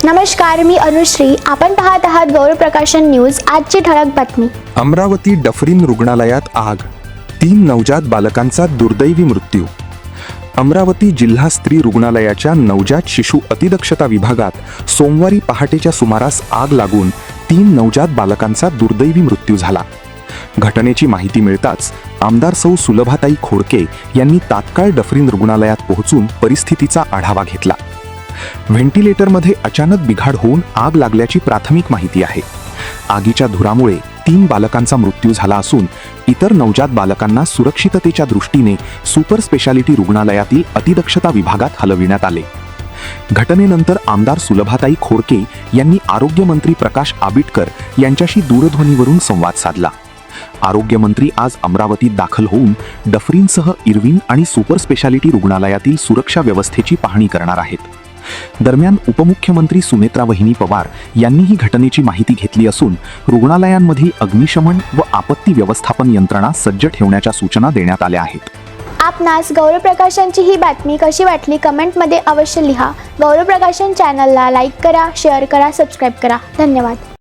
नमस्कार, मी अनुश्री. आपण पाहत आहात गौरव प्रकाशन न्यूज. आजची ठळक बातमी. अमरावती डफरीन रुग्णालयात आग, 3 नवजात बालकांचा दुर्दैवी मृत्यू. अमरावती जिल्हा स्त्री रुग्णालयाच्या नवजात शिशु अतिदक्षता विभागात सोमवारी पहाटेच्या सुमारास आग लागून 3 नवजात बालकांचा दुर्दैवी मृत्यू झाला. घटनेची माहिती मिळताच आमदार सौ सुलभाताई खोडके यांनी तात्काळ डफरीन रुग्णालयात पोहोचून परिस्थितीचा आढावा घेतला. व्हेंटिलेटरमध्ये अचानक बिघाड होऊन आग लागल्याची प्राथमिक माहिती आहे. आगीच्या धुरामुळे 3 बालकांचा मृत्यू झाला असून इतर नवजात बालकांना सुरक्षिततेच्या दृष्टीने सुपर स्पेशालिटी रुग्णालयातील अतिदक्षता विभागात हलविण्यात आले. घटनेनंतर आमदार सुलभाताई खोडके यांनी आरोग्यमंत्री प्रकाश आबिटकर यांच्याशी दूरध्वनीवरून संवाद साधला. आरोग्यमंत्री आज अमरावतीत दाखल होऊन डफरीनसह इरविन आणि सुपर स्पेशालिटी रुग्णालयातील सुरक्षा व्यवस्थेची पाहणी करणार आहेत. दरम्यान उपमुख्यमंत्री सुनेत्रा वहिनी पवार यांनीही घटनेची माहिती घेतली असून रुग्णालयांमधील अग्निशमन व आपत्ती व्यवस्थापन यंत्रणा सज्ज ठेवण्याच्या सूचना देण्यात आल्या आहेत. आपणास गौरव प्रकाशनची ही बातमी कशी वाटली कमेंटमध्ये अवश्य लिहा. गौरव प्रकाशन चॅनलला लाईक करा, शेअर करा, सबस्क्राईब करा. धन्यवाद.